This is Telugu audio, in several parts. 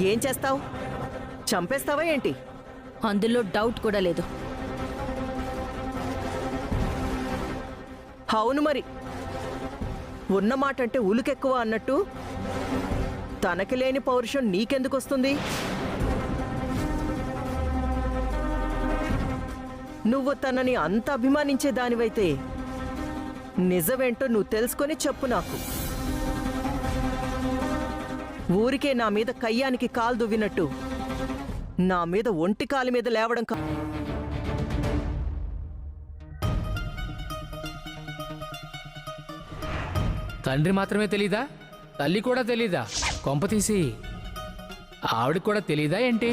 ఏం చేస్తావు? చంపేస్తావా ఏంటి? అందులో డౌట్ కూడా లేదు. అవును మరి, ఉన్నమాటంటే ఉలుకెక్కువ అన్నట్టు తనకి లేని పౌరుషం నీకెందుకొస్తుంది? నువ్వు తనని అంత అభిమానించే దానివైతే నిజమేంటో నువ్వు తెలుసుకొని చెప్పు నాకు. ఊరికే నా మీద కయ్యానికి కాలు దువ్వినట్టు నా మీద ఒంటి కాలు మీద లేవడం తండ్రి మాత్రమే తెలీదా? తల్లి కూడా తెలీదా? కొంపతీసి ఆవిడకి కూడా తెలీదా ఏంటి?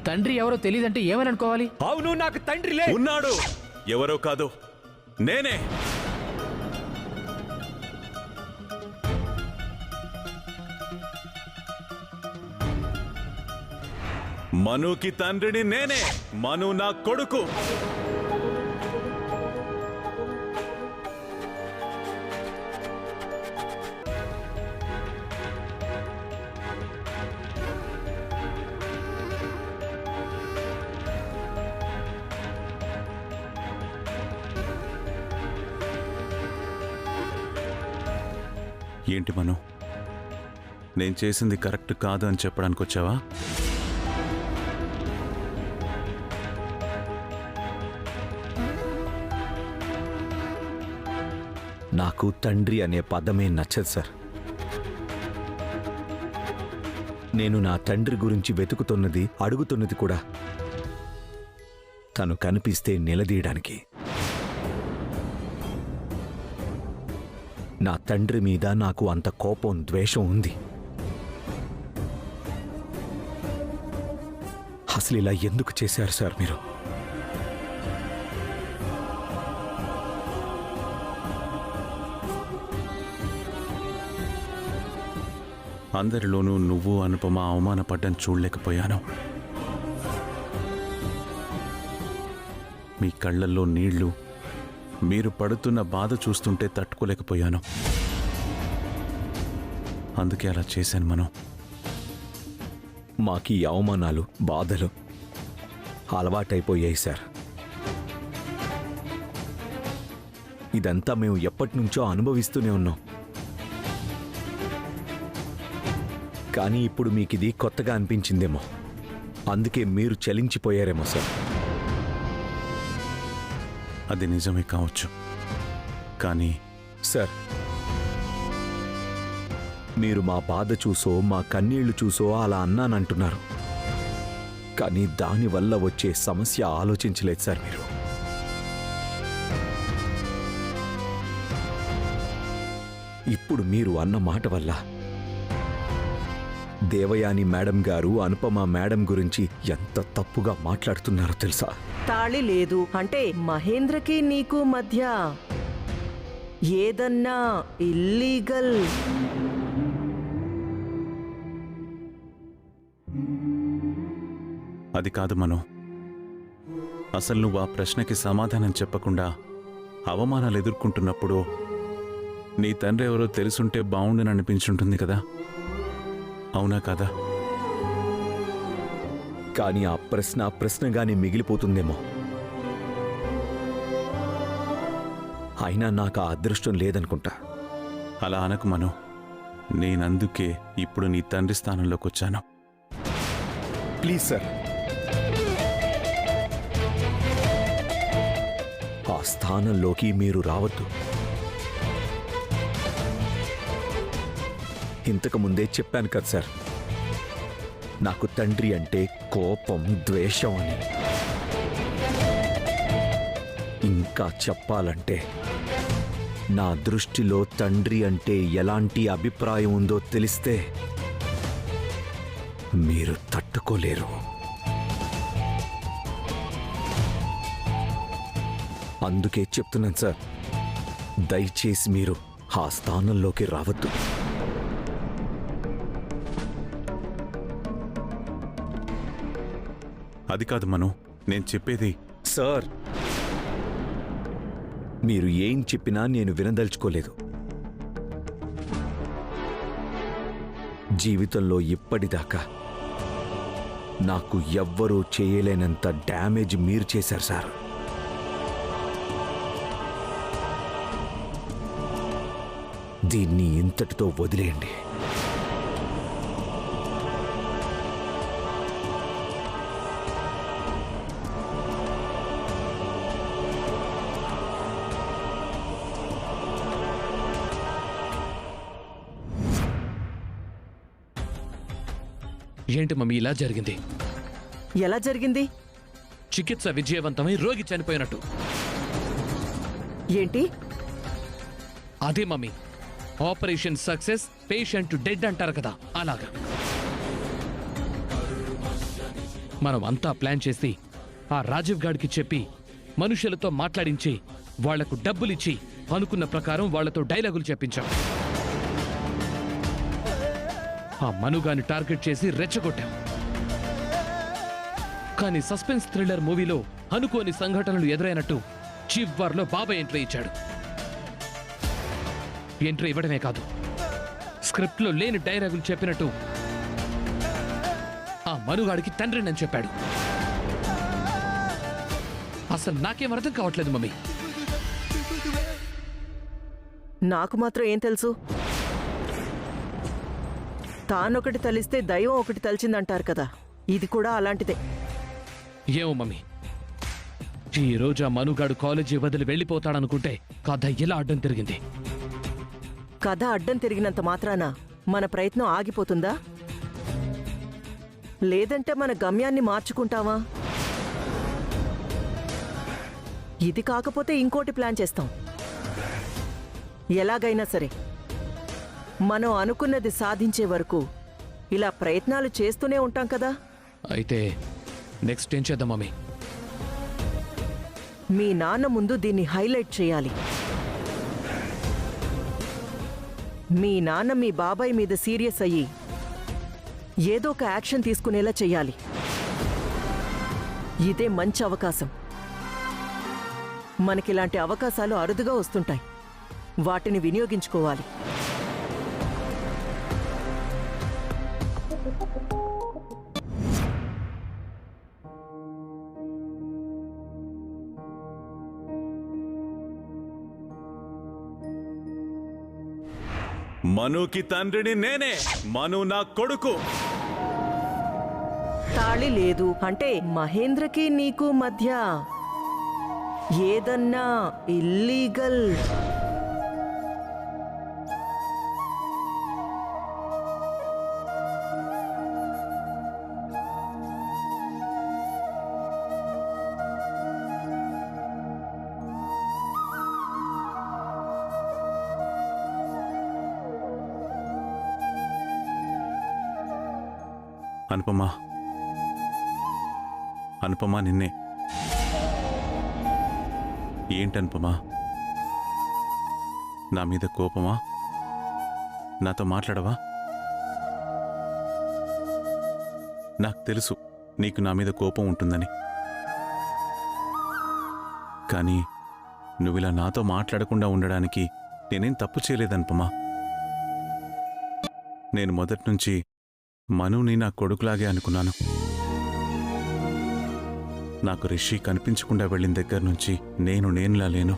తండ్రి ఎవరో తెలీదంటే ఏమని అనుకోవాలి? అవును, నాకు తండ్రి ఉన్నాడు. ఎవరో కాదు, నేనే. మనుకి తండ్రిని నేనే. మను నా కొడుకు. ఏంటి మను, నేను చేసింది కరెక్ట్ కాదు అని చెప్పడానికి వచ్చావా? నాకు తండ్రి అనే పదమే నచ్చదు సార్. నేను నా తండ్రి గురించి వెతుకుతున్నది, అడుగుతున్నది కూడా తను కనిపిస్తే నిలదీయడానికి. నా తండ్రి మీద నాకు అంత కోపం, ద్వేషం ఉంది. అసలు ఇలా ఎందుకు చేశారు సార్ మీరు? అందరిలోనూ నువ్వు అనుపమ అవమానపడ్డం చూడలేకపోయాను. మీ కళ్ళల్లో నీళ్లు, మీరు పడుతున్న బాధ చూస్తుంటే తట్టుకోలేకపోయాను. అందుకే అలా చేశాను మనం. మాకీ అవమానాలు, బాధలు అలవాటైపోయాయి సార్. ఇదంతా మేము ఎప్పటినుంచో అనుభవిస్తూనే ఉన్నాం. కానీ ఇప్పుడు మీకిది కొత్తగా అనిపించిందేమో, అందుకే మీరు చలించిపోయారేమో సార్. అది నిజమే కావచ్చు, కానీ సార్, మీరు మా బాధ చూసో, మా కన్నీళ్లు చూసో అలా అన్నానంటున్నారు. కానీ దానివల్ల వచ్చే సమస్య ఆలోచించలేదు సార్ మీరు. ఇప్పుడు మీరు అన్న మాట వల్ల దేవయాని మేడం గారు అనుపమ మేడం గురించి ఎంత తప్పుగా మాట్లాడుతున్నారో తెలుసా? తాళి లేదు అంటే మహేంద్రకి నీకు మధ్య ఏదన్నా ఇల్లీగల్ అది కాదు మను. అసలు నువ్వు ఆ ప్రశ్నకి సమాధానం చెప్పకుండా అవమానాలు ఎదుర్కొంటున్నప్పుడు నీ తండ్రి ఎవరో తెలుసుంటే బావుండని అనిపించుంటుంది కదా, అవునా కాదా? కానీ ఆ ప్రశ్నగానే మిగిలిపోతుందేమో. అయినా నాకు ఆ అదృష్టం లేదనుకుంటా. అలా అనకు మను. నేనందుకే ఇప్పుడు నీ తండ్రి స్థానంలోకి వచ్చాను. ప్లీజ్ సార్, ఆ స్థానంలోకి మీరు రావద్దు. ఇంతకు ముందే చెప్పాను కదా సార్, నాకు తండ్రి అంటే కోపం, ద్వేషం అని. ఇంకా చెప్పాలంటే నా దృష్టిలో తండ్రి అంటే ఎలాంటి అభిప్రాయం ఉందో తెలిస్తే మీరు తట్టుకోలేరు. అందుకే చెప్తున్నాను సార్, దయచేసి మీరు ఆ స్థానంలోకి రావద్దు. అది కాదు మను, నేను చెప్పేది. సార్, మీరు ఏం చెప్పినా నేను వినదలుచుకోలేదు. జీవితంలో ఇప్పటిదాకా నాకు ఎవ్వరూ చేయలేనంత డ్యామేజ్ మీరు చేశారు సార్. దీన్ని ఇంతటితో వదిలేయండి. ఏంటి మమ్మీ ఇలా జరిగింది? ఎలా జరిగింది? చికిత్స విజయవంతమై రోగి చనిపోయినట్టు. ఏంటి? అదే mummy, operation success, patient dead అంటారు కదా, అలాగా. మనం అంతా ప్లాన్ చేసి ఆ రాజీవ్ గాడికి చెప్పి మనుషులతో మాట్లాడించి వాళ్లకు డబ్బులిచ్చి అనుకున్న ప్రకారం వాళ్లతో డైలాగులు చెప్పించాం. ఆ మనుగాని టార్గెట్ చేసి రెచ్చగొట్టాం. కానీ సస్పెన్స్ థ్రిల్లర్ మూవీలో అనుకోని సంఘటనలు ఎదురైనట్టు చీఫ్ బార్లో బాబాయ్ ఎంట్రీ ఇచ్చాడు. ఎంట్రీ ఇవ్వడమే కాదు, స్క్రిప్ట్లో లేని డైలాగులు చెప్పినట్టు ఆ మనుగాడికి తండ్రినని చెప్పాడు. అసలు నాకేం అర్థం కావట్లేదు మమ్మీ. నాకు మాత్రం ఏం తెలుసు? తానొకటి తలిస్తే దైవం ఒకటి తలిచిందంటారు కదా, ఇది కూడా అలాంటిదే. ఏమో మమ్మీ, ఈ రోజు ఆ మనుగాడు కాలేజీ వదిలి వెళ్ళిపోతాడనుకుంటే కథ ఇలా అడ్డం తిరిగింది. కథ అడ్డం తిరిగినంత మాత్రాన మన ప్రయత్నం ఆగిపోతుందా? లేదంటే మన గమ్యాన్ని మార్చుకుంటావా? ఇది కాకపోతే ఇంకోటి ప్లాన్ చేస్తాం. ఎలాగైనా సరే మనం అనుకున్నది సాధించే వరకు ఇలా ప్రయత్నాలు చేస్తూనే ఉంటాం కదా. అయితే నెక్స్ట్ ఏం చేద్దాం మమ్మీ? మీ నాన్న ముందు దీన్ని హైలైట్ చేయాలి. మీ నాన్న మీ బాబాయ్ మీద సీరియస్ అయ్యి ఏదో ఒక యాక్షన్ తీసుకునేలా చెయ్యాలి. ఇదే మంచి అవకాశం. మనకిలాంటి అవకాశాలు అరుదుగా వస్తుంటాయి, వాటిని వినియోగించుకోవాలి. మనుకి తండ్రిని నేనే. మను నా కొడుకు. తాళి లేదు అంటే మహేంద్రకి నీకు మధ్య ఏదన్నా ఇల్లీగల్ అనుపమా, అనుపమా నిన్నే. ఏంటనుపమా, నా మీద కోపమా? నాతో మాట్లాడవా? నాకు తెలుసు నీకు నా మీద కోపం ఉంటుందని. కానీ నువ్విలా నాతో మాట్లాడకుండా ఉండడానికి నేనేం తప్పు చేయలేదనుపమా. నేను మొదటి నుంచి మనుని నా కొడుకులాగే అనుకున్నాను. నాకు రిషి కనిపించకుండా వెళ్ళిన దగ్గర నుంచి నేనులా లేను.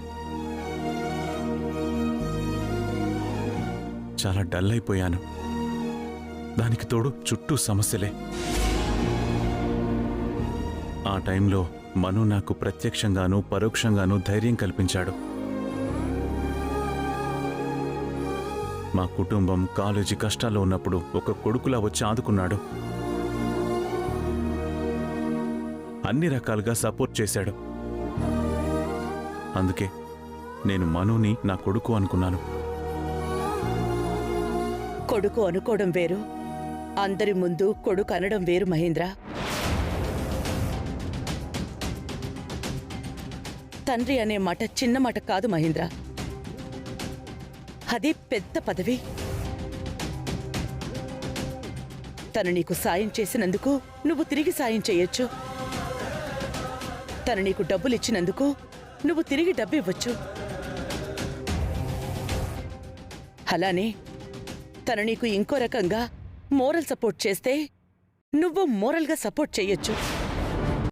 చాలా డల్ అయిపోయాను. దానికి తోడు చుట్టూ సమస్యలే. ఆ టైంలో మను నాకు ప్రత్యక్షంగానూ పరోక్షంగానూ ధైర్యం కల్పించాడు. మా కుటుంబం కాలేజీ కష్టాల్లో ఉన్నప్పుడు ఒక కొడుకులా వచ్చి ఆదుకున్నాడు. అన్ని రకాలుగా సపోర్ట్ చేశాడు. అందుకే నేను మనుని నా కొడుకు అనుకున్నాను. కొడుకు అనుకోవడం వేరు, అందరి ముందు కొడుకు అనడం వేరు మహేంద్ర. తండ్రి అనే మాట చిన్న మాట కాదు మహేంద్ర, అది పెద్ద పదవి. తను నీకు సాయం చేసినందుకు నువ్వు తిరిగి సాయం చేయొచ్చు. తను నీకు డబ్బులిచ్చినందుకు నువ్వు తిరిగి డబ్బివ్వచ్చు. అలానే తను నీకు ఇంకో రకంగా మోరల్ సపోర్ట్ చేస్తే నువ్వు మోరల్గా సపోర్ట్ చెయ్యొచ్చు.